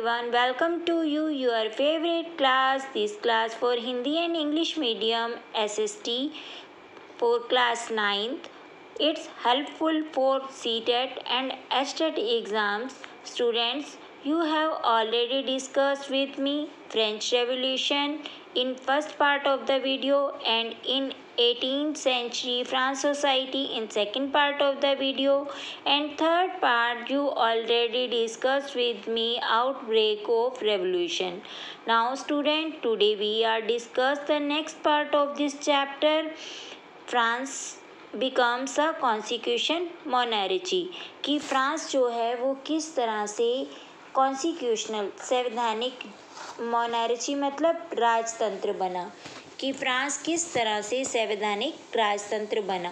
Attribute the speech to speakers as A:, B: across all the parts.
A: everyone, welcome to your favorite class. This class for Hindi and English medium SST for class 9th. It's helpful for CTET and STET exams. Students, you have already discussed with me French Revolution in first part of the video and in 18th century France society in second part of the video, and third part you already discussed with me outbreak of revolution. Now student, today we are discuss the next part of this chapter. France becomes a constitution monarchy, कि France जो है वो किस तरह से constitutional संवैधानिक monarchy मतलब राजतंत्र बना, कि फ्रांस किस तरह से संवैधानिक राजतंत्र बना.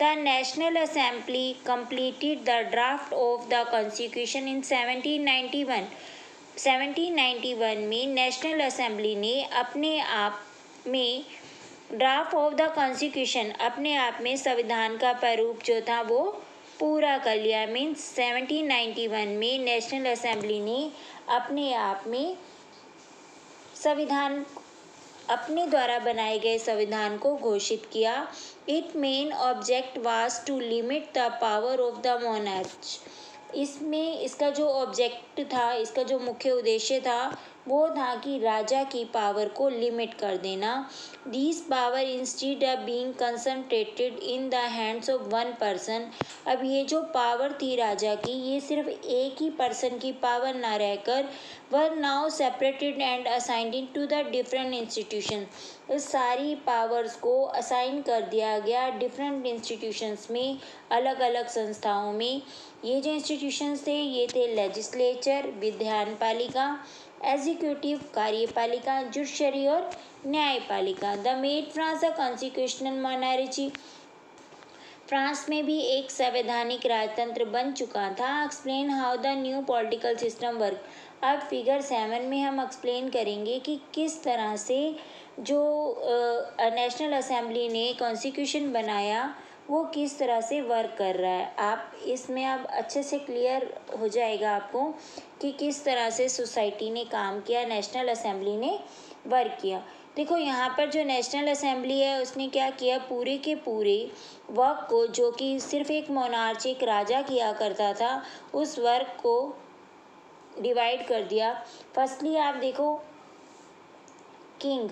A: The national assembly completed the draft of the constitution in 1791. 1791 में नेशनल असेंबली ने अपने आप में ड्राफ्ट ऑफ द कॉन्स्टिट्यूशन अपने आप में संविधान का प्रारूप जो था वो पूरा कर लिया. मीन्स 1791 में नेशनल असेंबली ने अपने आप में संविधान अपने द्वारा बनाए गए संविधान को घोषित किया. It main object was to limit the power of the monarch. इसमें इसका जो ऑब्जेक्ट था, इसका जो मुख्य उद्देश्य था वो था कि राजा की पावर को लिमिट कर देना. This power instead of being concentrated in the hands of one person. अब ये जो पावर थी राजा की, ये सिर्फ एक ही पर्सन की पावर ना रहकर were now separated and assigned to the different institution. इस सारी पावर्स को असाइन कर दिया गया डिफरेंट इंस्टीट्यूशंस में, अलग अलग संस्थाओं में. ये जो इंस्टीट्यूशंस थे ये थे लेजिस्लेचर विधान पालिका, एग्जीक्यूटिव कार्यपालिका, जुडिशरी और न्यायपालिका. The made France a constitutional monarchy. France में भी एक संवैधानिक राजतंत्र बन चुका था. Explain how the new political system work. अब फिगर 7 में हम एक्सप्लेन करेंगे कि किस तरह से जो नेशनल असेंबली ने कॉन्स्टिट्यूशन बनाया वो किस तरह से वर्क कर रहा है. आप इसमें अब अच्छे से क्लियर हो जाएगा आपको कि किस तरह से सोसाइटी ने काम किया, नेशनल असेंबली ने वर्क किया. देखो यहाँ पर जो नेशनल असेंबली है उसने क्या किया, पूरे के पूरे वर्क को जो कि सिर्फ एक मोनार्च एक राजा किया करता था उस वर्क को डिवाइड कर दिया. फर्स्टली आप देखो किंग,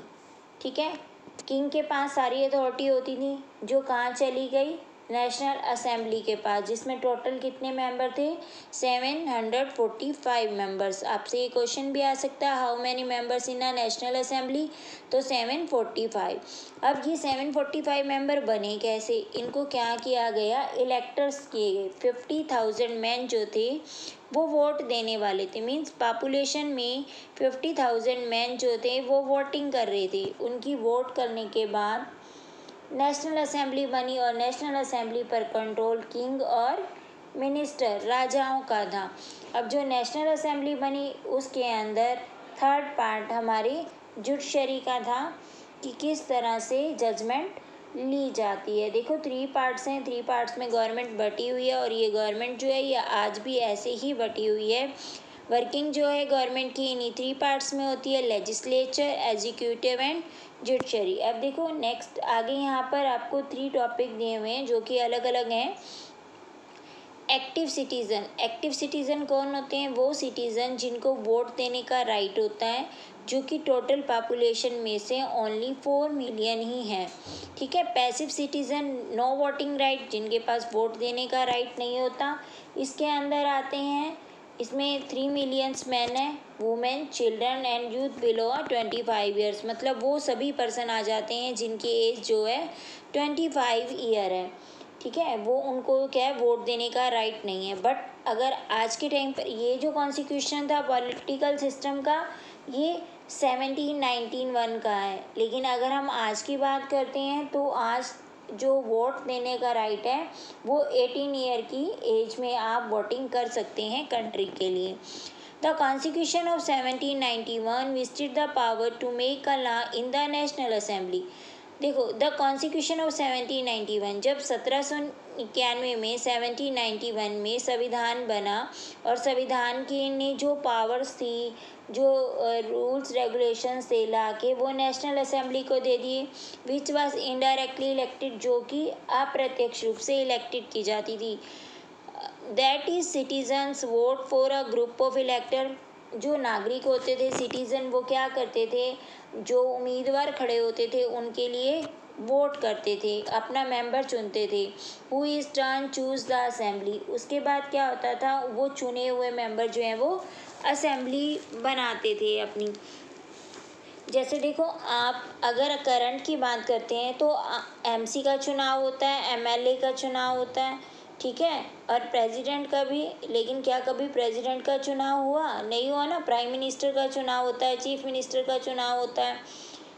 A: ठीक है, किंग के पास सारी अथॉरिटी होती थी जो कहाँ चली गई, नेशनल असेंबली के पास, जिसमें टोटल कितने मेंबर थे, 745 मेंबर्स. आपसे ये क्वेश्चन भी आ सकता है how many members in a national assembly, तो 745. अब ये 745 मेंबर बने कैसे, इनको क्या किया गया, इलेक्टर्स किए गए. 50,000 मैन जो थे वो वोट देने वाले थे. मीन्स पॉपुलेशन में 50,000 मैन जो थे वो वोटिंग कर रहे थे. उनकी वोट करने के बाद नेशनल असेंबली बनी और नेशनल असेंबली पर कंट्रोल किंग और मिनिस्टर राजाओं का था. अब जो नेशनल असेंबली बनी उसके अंदर थर्ड पार्ट हमारी जुडिशरी का था कि किस तरह से जजमेंट ली जाती है. देखो 3 पार्ट्स हैं, 3 पार्ट्स में गवर्नमेंट बटी हुई है और ये गवर्नमेंट जो है ये आज भी ऐसे ही बटी हुई है. वर्किंग जो है गवर्नमेंट की इन्हीं 3 पार्ट्स में होती है, लेजिस्लेचर, एग्जीक्यूटिव एंड जुडिशरी. अब देखो नेक्स्ट आगे यहाँ पर आपको 3 टॉपिक दिए हुए हैं जो कि अलग अलग हैं. Active citizen. एक्टिव सिटीज़न कौन होते हैं, वो सिटीज़न जिनको वोट देने का राइट होता है, जो कि टोटल पॉपुलेशन में से ओनली 4 मिलियन ही है. ठीक है. Passive citizen, no voting right, जिनके पास वोट देने का राइट नहीं होता. इसके अंदर आते हैं, इसमें 3 मिलियंस मैन है, women, children and youth below 25 years. मतलब वो सभी पर्सन आ जाते हैं जिनकी एज जो है 25 ईयर है. ठीक है. वो उनको क्या है, वोट देने का राइट नहीं है. बट अगर आज के टाइम पर ये जो कॉन्स्टिट्यूशन था पॉलिटिकल सिस्टम का ये 1791 का है. लेकिन अगर हम आज की बात करते हैं तो आज जो वोट देने का राइट है वो 18 ईयर की एज में आप वोटिंग कर सकते हैं कंट्री के लिए. The constitution of 1791 vested the power to make a law in the national assembly. देखो, द कॉन्स्टिट्यूशन ऑफ 1791, जब 1791 में 1791 में संविधान बना और संविधान की ने जो पावर्स थी, जो रूल्स रेगुलेशंस थे लाके वो नेशनल असेंबली को दे दिए, विच वाज इनडायरेक्टली इलेक्टेड, जो कि अप्रत्यक्ष रूप से इलेक्टेड की जाती थी। That is citizens vote for a group of इलेक्टर। जो नागरिक होते थे, सिटीजन, वो क्या करते थे, जो उम्मीदवार खड़े होते थे उनके लिए वोट करते थे, अपना मेंबर चुनते थे। Who is turn choose the assembly. उसके बाद क्या होता था, वो चुने हुए मेंबर जो हैं वो असेंबली बनाते थे अपनी। जैसे देखो, आप अगर करंट की बात करते हैं तो एमसी का चुनाव होता है, एमएलए का चुनाव होता है, ठीक है, और प्रेसिडेंट का भी। लेकिन क्या कभी प्रेसिडेंट का चुनाव हुआ? नहीं हुआ ना। प्राइम मिनिस्टर का चुनाव होता है, चीफ मिनिस्टर का चुनाव होता है,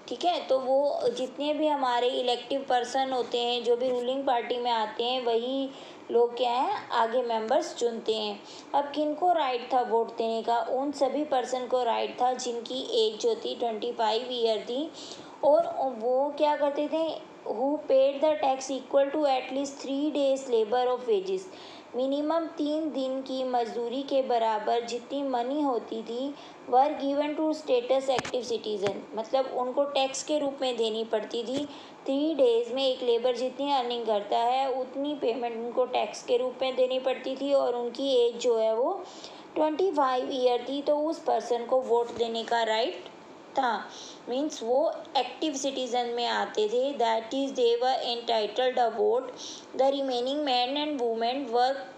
A: ठीक है। तो वो जितने भी हमारे इलेक्टिव पर्सन होते हैं, जो भी रूलिंग पार्टी में आते हैं, वही लोग क्या हैं, आगे मेंबर्स चुनते हैं। अब किनको राइट था वोट देने का? उन सभी पर्सन को राइट था जिनकी एज जो थी 25 ईयर थी, और वो क्या करते थे, who paid the tax equal to at least 3 days labour of wages. Minimum 3 दिन की मजदूरी के बराबर जितनी मनी होती थी were given to status active citizen, मतलब उनको टैक्स के रूप में देनी पड़ती थी। 3 days में एक लेबर जितनी अर्निंग करता है उतनी पेमेंट उनको टैक्स के रूप में देनी पड़ती थी, और उनकी एज जो है वो 25 ईयर थी, तो उस पर्सन को वोट देने का राइट था। मीन्स वो एक्टिव सिटीजन में आते थे, that is they were entitled a vote. The remaining man and women work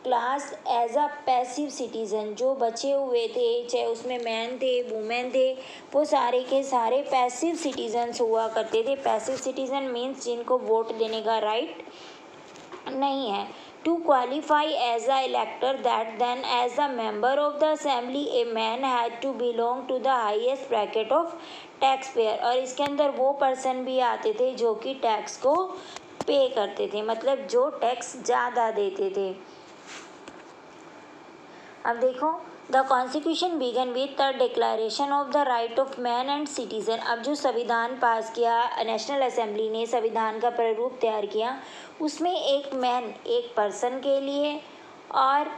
A: class as a passive citizen. जो बचे हुए थे, चाहे उसमें मैन थे, वुमेन थे, वो सारे के सारे पैसिव सिटीजन्स हुआ करते थे। पैसिव सिटीजन मीन्स जिनको वोट देने का राइट नहीं है। To qualify as a elector, that then as a member of the assembly, a man had to belong to the highest bracket of taxpayer। और इसके अंदर वो पर्सन भी आते थे जो कि टैक्स को पे करते थे, मतलब जो टैक्स ज़्यादा देते थे। अब देखो, the constitution began with the declaration of the right of man and citizen. अब जो संविधान पास किया नेशनल असेंबली ने, संविधान का प्रारूप तैयार किया, उसमें एक मैन, एक पर्सन के लिए और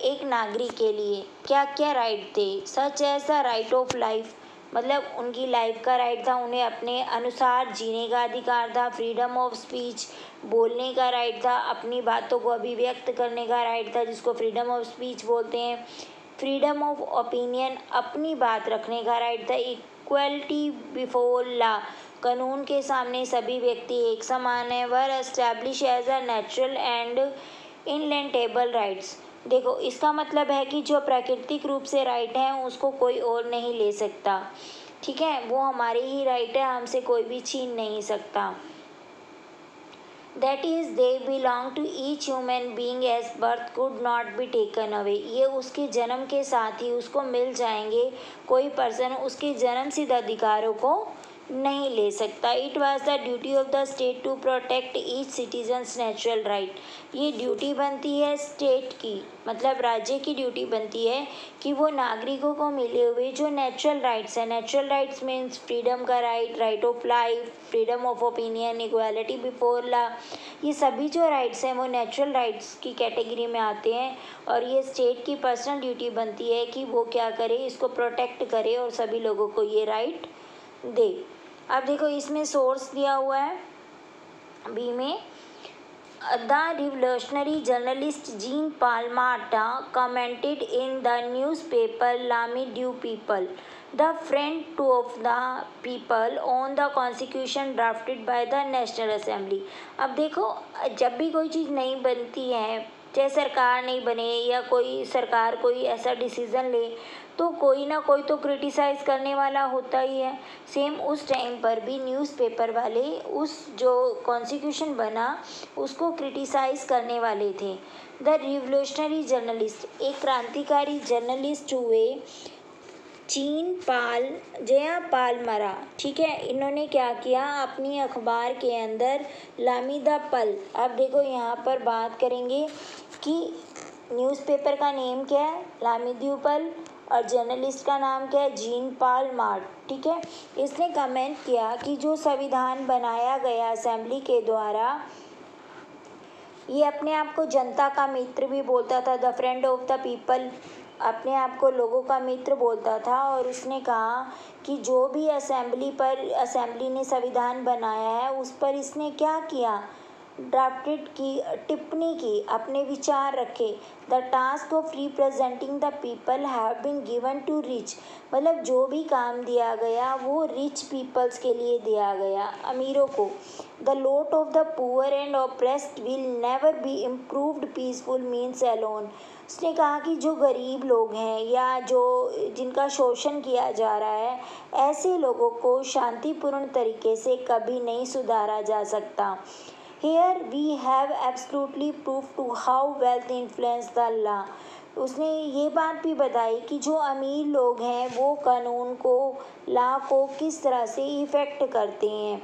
A: एक नागरिक के लिए क्या क्या राइट थे, such as the right of life, मतलब उनकी लाइफ का राइट था, उन्हें अपने अनुसार जीने का अधिकार था। फ्रीडम ऑफ स्पीच, बोलने का राइट था, अपनी बातों को अभिव्यक्त करने का राइट था, जिसको फ्रीडम ऑफ स्पीच बोलते हैं। फ्रीडम ऑफ ओपिनियन, अपनी बात रखने का राइट था। इक्वलिटी बिफोर लॉ, कानून के सामने सभी व्यक्ति एक समान है। Were establish as a natural and inalienable rights. देखो, इसका मतलब है कि जो प्राकृतिक रूप से राइट है उसको कोई और नहीं ले सकता, ठीक है, वो हमारे ही राइट है, हमसे कोई भी छीन नहीं सकता। That is they belong to each human being as birth could not be taken away. ये उसके जन्म के साथ ही उसको मिल जाएंगे, कोई पर्सन उसके जन्म सिद्ध अधिकारों को नहीं ले सकता। It was the duty of the state to protect each citizens natural right. ये ड्यूटी बनती है स्टेट की, मतलब राज्य की ड्यूटी बनती है कि वो नागरिकों को मिले हुए जो नेचुरल राइट्स हैं, नेचुरल राइट्स मीन्स फ्रीडम का right, right of life, freedom of opinion, equality before law, ये सभी जो राइट्स हैं वो नेचुरल राइट्स की कैटेगरी में आते हैं। और ये स्टेट की पर्सनल ड्यूटी बनती है कि वो क्या करे, इसको प्रोटेक्ट करे और सभी लोगों को ये राइट दे। अब देखो, इसमें सोर्स दिया हुआ है बी में, the revolutionary journalist Jean Paul Marat commented in the newspaper L'Ami du People, the friend of the people on the constitution drafted by the national assembly. अब देखो, जब भी कोई चीज़ नहीं बनती है, चाहे सरकार नहीं बने या कोई सरकार कोई ऐसा डिसीज़न ले, तो कोई ना कोई तो क्रिटिसाइज़ करने वाला होता ही है। सेम उस टाइम पर भी न्यूज़पेपर वाले उस जो कॉन्स्टिट्यूशन बना उसको क्रिटिसाइज़ करने वाले थे। द रिवोल्यूशनरी जर्नलिस्ट, एक क्रांतिकारी जर्नलिस्ट हुए जयपाल मरा, ठीक है। इन्होंने क्या किया, अपनी अखबार के अंदर लामिदा पल। अब देखो, यहाँ पर बात करेंगे कि न्यूज़पेपर का नेम क्या है, लामिद्यूपल, और जर्नलिस्ट का नाम क्या है, जीन पॉल मार्ट। ठीक है, इसने कमेंट किया कि जो संविधान बनाया गया असेंबली के द्वारा, ये अपने आप को जनता का मित्र भी बोलता था, the friend of the people, अपने आप को लोगों का मित्र बोलता था। और उसने कहा कि जो भी असेंबली ने संविधान बनाया है उस पर इसने क्या किया, ड्राफ्टेड की, टिप्पणी की, अपने विचार रखे। The task of representing the people have been given to rich, मतलब जो भी काम दिया गया वो रिच पीपल्स के लिए दिया गया, अमीरों को। The lot of the poor and oppressed will never be improved peaceful means alone. उसने कहा कि जो गरीब लोग हैं या जो जिनका शोषण किया जा रहा है, ऐसे लोगों को शांतिपूर्ण तरीके से कभी नहीं सुधारा जा सकता। Here we have absolutely proof to how wealth influence the law। उसने ये बात भी बताई कि जो अमीर लोग हैं वो कानून को, लॉ को किस तरह से इफ़ेक्ट करते हैं।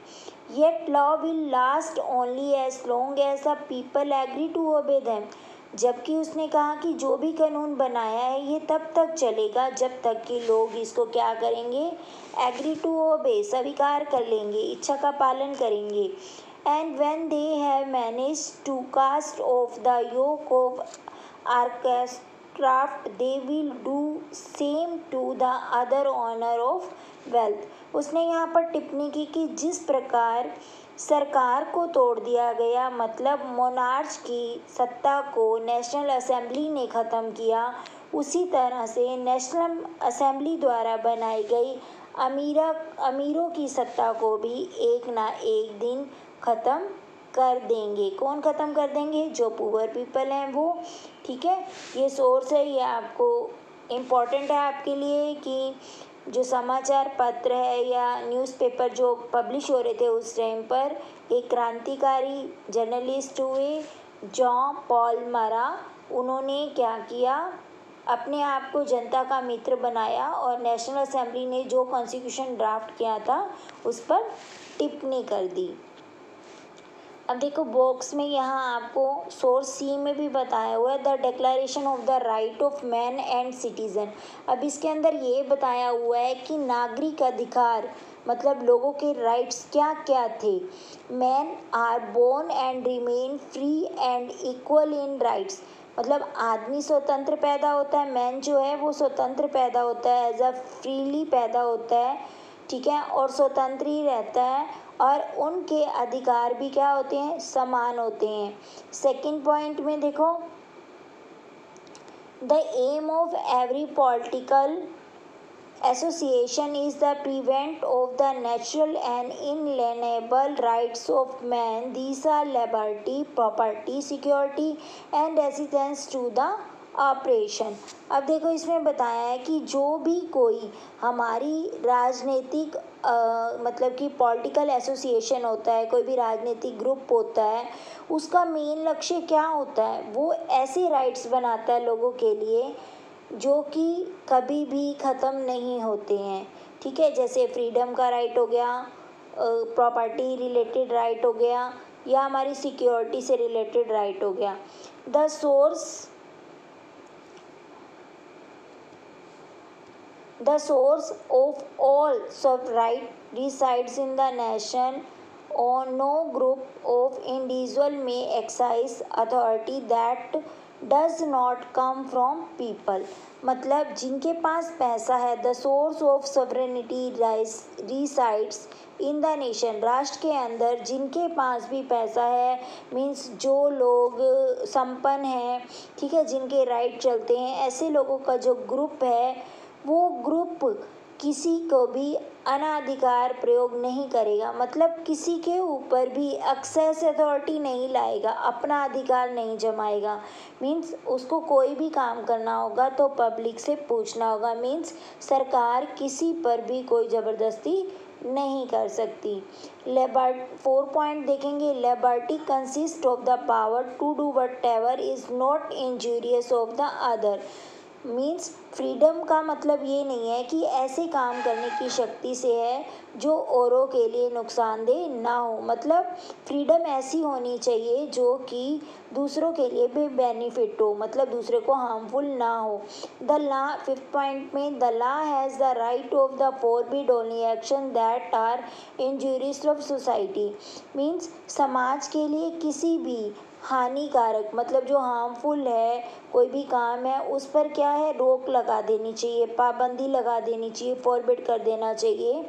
A: Yet law will last only as long as the people agree to obey them। जबकि उसने कहा कि जो भी कानून बनाया है ये तब तक चलेगा जब तक कि लोग इसको क्या करेंगे, एग्री टू ओबे, स्वीकार कर लेंगे, इच्छा का पालन करेंगे। And when they have managed to cast off the yoke of aristocrat, they will do same to the other owner of wealth। उसने यहाँ पर टिप्पणी की कि जिस प्रकार सरकार को तोड़ दिया गया, मतलब मोनार्च की सत्ता को नेशनल असेंबली ने ख़त्म किया, उसी तरह से नेशनल असेंबली द्वारा बनाई गई अमीरों की सत्ता को भी एक ना एक दिन ख़त्म कर देंगे। कौन ख़त्म कर देंगे, जो पुअर पीपल हैं वो। ठीक है, ये सोर्स है, ये आपको इम्पॉर्टेंट है आपके लिए कि जो समाचार पत्र है या न्यूज़पेपर जो पब्लिश हो रहे थे उस टाइम पर, एक क्रांतिकारी जर्नलिस्ट हुए जॉन पॉल मरा, उन्होंने क्या किया, अपने आप को जनता का मित्र बनाया और नेशनल असेंबली ने जो कॉन्स्टिट्यूशन ड्राफ्ट किया था उस पर टिप्पणी कर दी। अब देखो बॉक्स में यहाँ आपको सोर्स सी में भी बताया हुआ है, the declaration of the right of man and citizen. अब इसके अंदर ये बताया हुआ है कि नागरिक अधिकार, मतलब लोगों के राइट्स क्या क्या थे। Man are born and remain free and equal in rights, मतलब आदमी स्वतंत्र पैदा होता है, मैन जो है वो स्वतंत्र पैदा होता है, एज अ फ्रीली पैदा होता है। ठीक है, और स्वतंत्र ही रहता है और उनके अधिकार भी क्या होते हैं, समान होते हैं। सेकंड पॉइंट में देखो, the aim of every political association is the prevent of the natural and inalienable rights of man। These are liberty, property, security and resistance to the operation. अब देखो इसमें बताया है कि जो भी कोई हमारी राजनीतिक मतलब कि पॉलिटिकल एसोसिएशन होता है, कोई भी राजनीतिक ग्रुप होता है, उसका मेन लक्ष्य क्या होता है, वो ऐसे राइट्स बनाता है लोगों के लिए जो कि कभी भी ख़त्म नहीं होते हैं। ठीक है, जैसे फ्रीडम का राइट हो गया, प्रॉपर्टी रिलेटेड राइट हो गया, या हमारी सिक्योरिटी से रिलेटेड राइट हो गया। द सोर्स ऑफ ऑल सब right resides in the nation, or no group of individual may exercise authority that does not come from people। मतलब जिनके पास पैसा है, the source of sovereignty resides in the nation, राष्ट्र के अंदर जिनके पास भी पैसा है, मीन्स जो लोग संपन्न हैं, ठीक है, जिनके राइट चलते हैं, ऐसे लोगों का जो ग्रुप है, वो ग्रुप किसी को भी अनाधिकार प्रयोग नहीं करेगा, मतलब किसी के ऊपर भी एक्सेस अथॉरिटी नहीं लाएगा, अपना अधिकार नहीं जमाएगा। मीन्स उसको कोई भी काम करना होगा तो पब्लिक से पूछना होगा। मीन्स सरकार किसी पर भी कोई ज़बरदस्ती नहीं कर सकती। 4 पॉइंट देखेंगे, liberty consist of the power to do whatever is not injurious of the other. Means freedom का मतलब ये नहीं है कि ऐसे काम करने की शक्ति से है जो औरों के लिए नुकसानदेह ना हो। मतलब फ्रीडम ऐसी होनी चाहिए जो कि दूसरों के लिए भी बेनिफिट हो, मतलब दूसरे को हार्मफुल ना हो। द लॉ, 5th पॉइंट में, the law has the right of the forbid only action that are injurious of society. Means समाज के लिए किसी भी हानिकारक, मतलब जो हार्मफुल है कोई भी काम है, उस पर क्या है, रोक लगा देनी चाहिए, पाबंदी लगा देनी चाहिए, फॉरबिड कर देना चाहिए।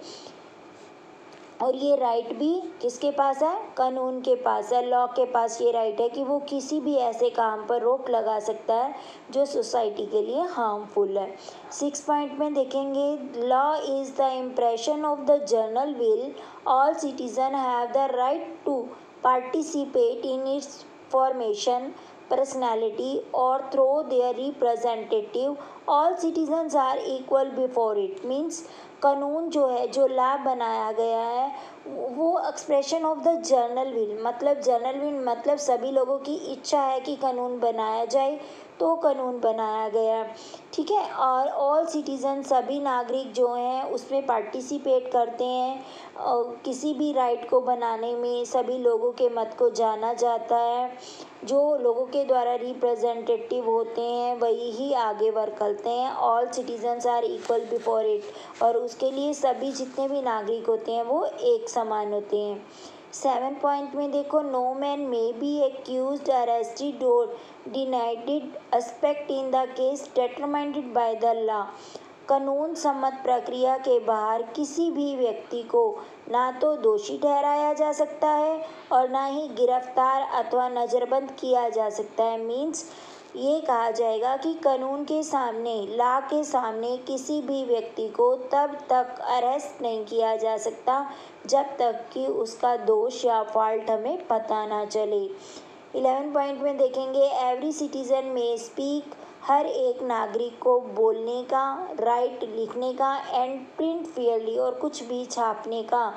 A: और ये राइट भी किसके पास है, कानून के पास है, लॉ के पास ये राइट है कि वो किसी भी ऐसे काम पर रोक लगा सकता है जो सोसाइटी के लिए हार्मफुल है। 6 पॉइंट में देखेंगे, law is the impression of the general will, all citizen have the right to participate in its formation, personality or through their representative, all citizens are equal before it। Means कानून जो है, जो law बनाया गया है, वो expression of the general will, मतलब general will मतलब सभी लोगों की इच्छा है कि कानून बनाया जाए, तो कानून बनाया गया, ठीक है। और ऑल सिटीज़न, सभी नागरिक जो हैं उसमें पार्टिसिपेट करते हैं। किसी भी राइट को बनाने में सभी लोगों के मत को जाना जाता है। जो लोगों के द्वारा रिप्रेजेंटेटिव होते हैं वही ही आगे वर्क करते हैं। All citizens are equal before it, और उसके लिए सभी जितने भी नागरिक होते हैं वो एक समान होते हैं। 7 पॉइंट में देखो, no man may be accused, arrested और denied aspect in the case determined by the law. कानून सम्मत प्रक्रिया के बाहर किसी भी व्यक्ति को ना तो दोषी ठहराया जा सकता है और ना ही गिरफ्तार अथवा नज़रबंद किया जा सकता है। मीन्स ये कहा जाएगा कि कानून के सामने, लॉ के सामने किसी भी व्यक्ति को तब तक अरेस्ट नहीं किया जा सकता जब तक कि उसका दोष या फॉल्ट हमें पता ना चले। 11 पॉइंट में देखेंगे, एवरी सिटीजन में स्पीक, हर एक नागरिक को बोलने का राइट, लिखने का एंड प्रिंट फेयरली, और कुछ भी छापने का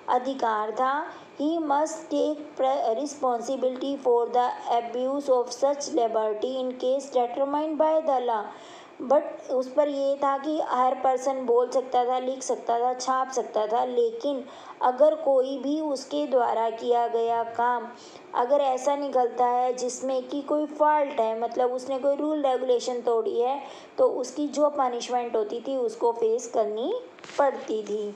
A: अधिकार था। He must take responsibility for the abuse of such liberty in case determined by the law. But उस पर ये था कि हर पर्सन बोल सकता था, लिख सकता था, छाप सकता था, लेकिन अगर कोई भी उसके द्वारा किया गया काम अगर ऐसा निकलता है जिसमें कि कोई फॉल्ट है, मतलब उसने कोई रूल रेगुलेशन तोड़ी है, तो उसकी जो पनिशमेंट होती थी उसको फेस करनी पड़ती थी।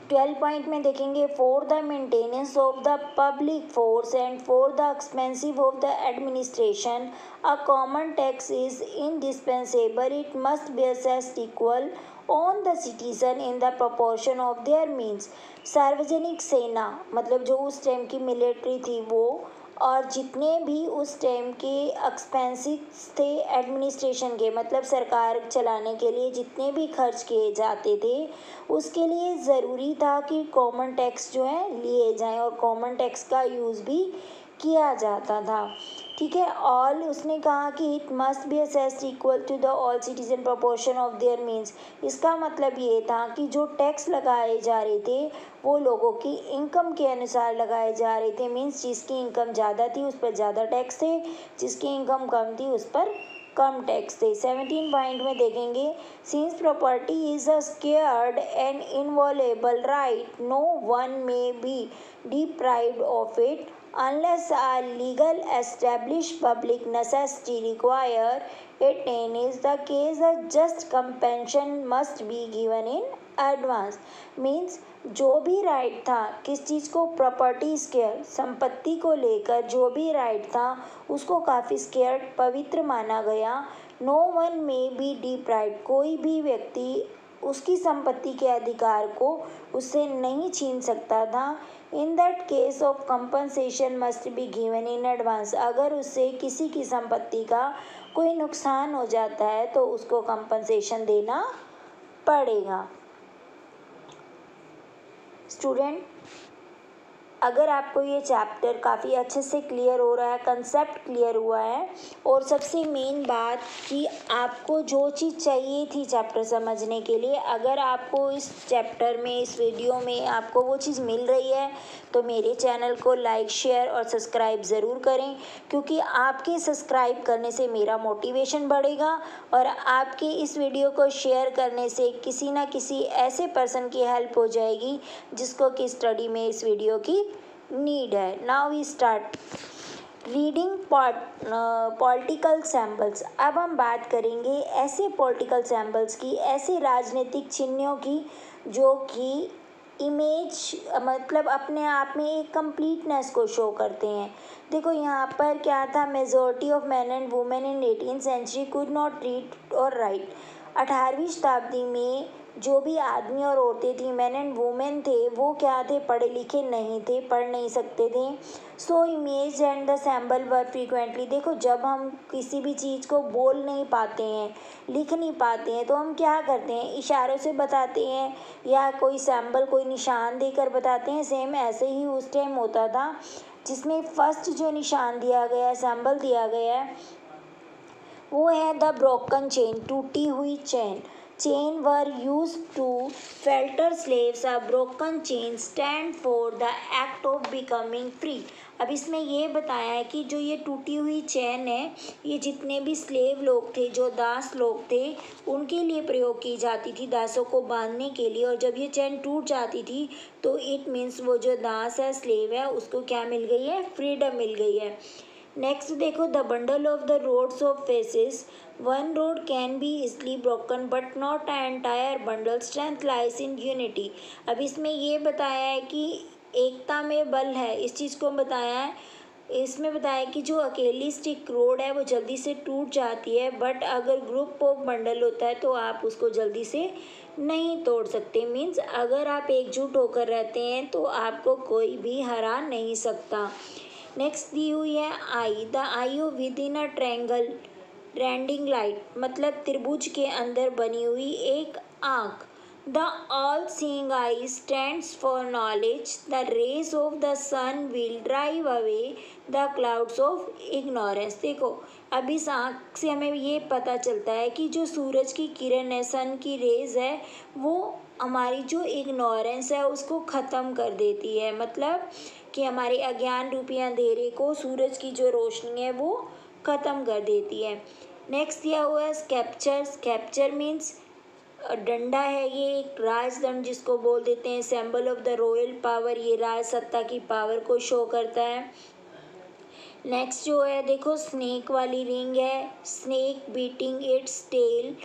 A: 12 पॉइंट में देखेंगे, for the maintenance of the public force and for the expensive of the administration a common tax is indispensable, it must be assessed equal on the citizen in the proportion of their means. सार्वजनिक सेना, मतलब जो उस time की military थी वो, और जितने भी उस टाइम के एक्सपेंसिव थे एडमिनिस्ट्रेशन के, मतलब सरकार चलाने के लिए जितने भी खर्च किए जाते थे, उसके लिए ज़रूरी था कि कॉमन टैक्स जो है लिए जाएं, और कॉमन टैक्स का यूज़ भी किया जाता था, ठीक है। ऑल, उसने कहा कि it must be assessed equal to the all citizen proportion of their means. इसका मतलब ये था कि जो टैक्स लगाए जा रहे थे वो लोगों की इनकम के अनुसार लगाए जा रहे थे। मीन्स जिसकी इनकम ज़्यादा थी उस पर ज़्यादा टैक्स थे, जिसकी इनकम कम थी उस पर कम टैक्स थे। 17 पॉइंट में देखेंगे, since property is a scared and inviolable right, no one may be deprived of it unless a legal established public necessity require it, and is the case a just compensation must be given in advance। Means जो भी right था, किस चीज़ को, property square, संपत्ति को लेकर जो भी राइट था उसको काफ़ी स्केयर्ड, पवित्र माना गया। No one may be deprived, कोई भी व्यक्ति उसकी संपत्ति के अधिकार को उससे नहीं छीन सकता था। In that case of compensation must be given in advance, अगर उससे किसी की संपत्ति का कोई नुकसान हो जाता है तो उसको कंपनसेशन देना पड़ेगा। स्टूडेंट, अगर आपको ये चैप्टर काफ़ी अच्छे से क्लियर हो रहा है, कंसेप्ट क्लियर हुआ है, और सबसे मेन बात कि आपको जो चीज़ चाहिए थी चैप्टर समझने के लिए, अगर आपको इस चैप्टर में, इस वीडियो में आपको वो चीज़ मिल रही है, तो मेरे चैनल को लाइक, शेयर और सब्सक्राइब ज़रूर करें, क्योंकि आपके सब्सक्राइब करने से मेरा मोटिवेशन बढ़ेगा और आपके इस वीडियो को शेयर करने से किसी ना किसी ऐसे पर्सन की हेल्प हो जाएगी जिसको कि स्टडी में इस वीडियो की नीड है। Now we start reading political samples. अब हम बात करेंगे ऐसे पॉलिटिकल सैम्पल्स की, ऐसे राजनीतिक चिन्हों की जो कि इमेज मतलब अपने आप में एक कंप्लीटनेस को शो करते हैं। देखो यहाँ पर क्या था, majority of man and women in 18th century could not read और राइट। 18वीं शताब्दी में जो भी आदमी और औरतें थी, मैन एंड वुमेन थे, वो क्या थे, पढ़े लिखे नहीं थे, पढ़ नहीं सकते थे। So image and the sample were frequently. देखो जब हम किसी भी चीज़ को बोल नहीं पाते हैं, लिख नहीं पाते हैं, तो हम क्या करते हैं, इशारों से बताते हैं या कोई सैम्बल, कोई निशान देकर बताते हैं। सेम ऐसे ही उस टाइम होता था, जिसमें फर्स्ट जो निशान दिया गया, सैम्बल दिया गया है, वो है द ब्रोकन चेन, टूटी हुई chain. Chain were use to fetter slaves. A broken chain stand for the act of becoming free. अब इसमें ये बताया है कि जो ये टूटी हुई चेन है, ये जितने भी स्लेव लोग थे, जो दास लोग थे, उनके लिए प्रयोग की जाती थी, दासों को बांधने के लिए। और जब ये चेन टूट जाती थी तो इट मीन्स वो जो दास है, स्लेव है, उसको क्या मिल गई है, फ्रीडम मिल गई है। नेक्स्ट देखो, the bundle of the rods of fasces. One rod can be easily broken but not a entire bundle, strength lies in unity. अब इसमें ये बताया है कि एकता में बल है, इस चीज़ को बताया है। इसमें बताया कि जो अकेली स्टिक रोड है वो जल्दी से टूट जाती है, बट अगर ग्रुप ऑफ बंडल होता है तो आप उसको जल्दी से नहीं तोड़ सकते। मीन्स अगर आप एकजुट होकर रहते हैं तो आपको कोई भी हरा नहीं सकता। नेक्स्ट दी हुई है eye, the eye of within a triangle radiating light, मतलब त्रिभुज के अंदर बनी हुई एक आँख। The all seeing eye stands for knowledge. The rays of the sun will drive away the clouds of ignorance. देखो अब इस आँख से हमें ये पता चलता है कि जो सूरज की किरण है, सन की रेज है, वो हमारी जो इग्नोरेंस है उसको ख़त्म कर देती है। मतलब कि हमारे अज्ञान रूपी अंधेरे को सूरज की जो रोशनी है वो ख़त्म कर देती है। नेक्स्ट दिया हुआ है स्कैप्चर। स्कैप्चर मीन्स डंडा है, ये एक राजदंड जिसको बोल देते हैं, symbol of the royal power, ये राज सत्ता की पावर को शो करता है। नेक्स्ट जो है देखो, स्नेक वाली रिंग है, snake biting its tail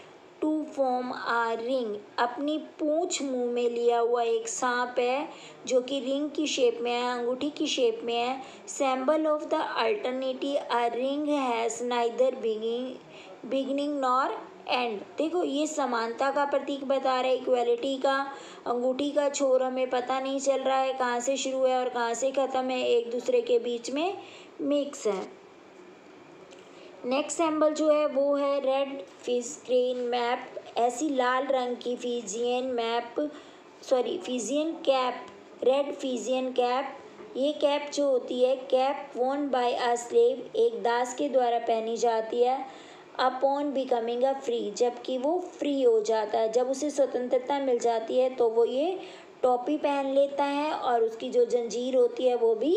A: to form a ring. अपनी पूंछ मुंह में लिया हुआ एक सांप है जो कि रिंग की शेप में है, अंगूठी की शेप में है। Symbol of the alternative, a ring has neither beginning nor and. देखो ये समानता का प्रतीक बता रहा है, इक्वलिटी का। अंगूठी का छोर हमें पता नहीं चल रहा है कहाँ से शुरू है और कहाँ से ख़त्म है, एक दूसरे के बीच में मिक्स है। नेक्स्ट सिंबल जो है वो है रेड फिजियन मैप, ऐसी लाल रंग की Phrygian cap, red Phrygian cap. ये कैप जो होती है, कैप वोन बाय अ स्लेव, एक दास के द्वारा पहनी जाती है, अपॉन बिकमिंग अ फ्री, जबकि वो फ्री हो जाता है, जब उसे स्वतंत्रता मिल जाती है तो वो ये टोपी पहन लेता है और उसकी जो जंजीर होती है वो भी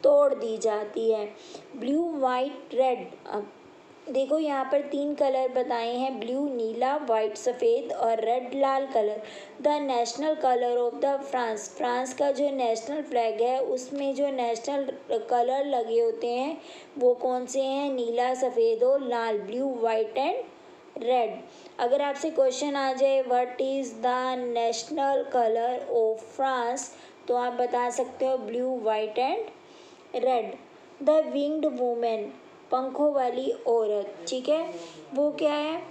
A: तोड़ दी जाती है। Blue, white, red. देखो यहाँ पर 3 कलर बताए हैं, ब्लू नीला, वाइट सफ़ेद और red Lal colour. The national colour of the France, France का जो नेशनल फ्लैग है उसमें जो नेशनल कलर लगे होते हैं वो कौन से हैं, नीला, सफ़ेद और लाल, ब्लू, वाइट एंड रेड। अगर आपसे क्वेश्चन आ जाए what is the national colour of France, तो आप बता सकते हो blue, white and red. The winged women, पंखों वाली औरत, ठीक है, वो क्या है,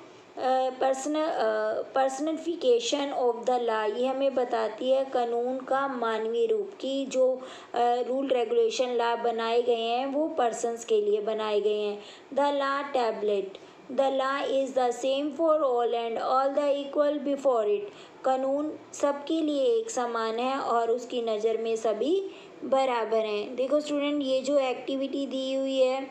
A: पर्सनिफिकेशन ऑफ द लॉ, ये हमें बताती है कानून का मानवीय रूप, की जो रूल रेगुलेशन लॉ बनाए गए हैं वो पर्सन्स के लिए बनाए गए हैं। The law tablet, the law is the same for all and all the equal before it. कानून सबके लिए एक समान है और उसकी नज़र में सभी बराबर हैं। देखो स्टूडेंट, ये जो एक्टिविटी दी हुई है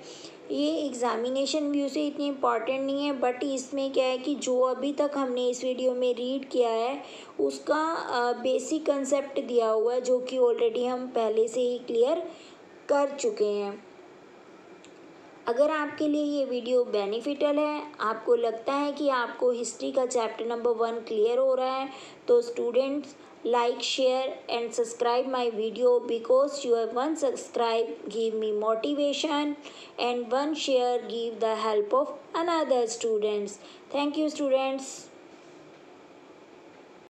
A: ये एग्ज़ामिनेशन व्यू से इतनी इम्पॉर्टेंट नहीं है, बट इसमें क्या है कि जो अभी तक हमने इस वीडियो में रीड किया है उसका बेसिक कंसेप्ट दिया हुआ है, जो कि ऑलरेडी हम पहले से ही क्लियर कर चुके हैं। अगर आपके लिए ये वीडियो बेनिफिशियल है, आपको लगता है कि आपको हिस्ट्री का चैप्टर नंबर 1 क्लियर हो रहा है, तो students like, share and subscribe my video, because you have one subscribe give me motivation and one share give the help of another students. Thank you students.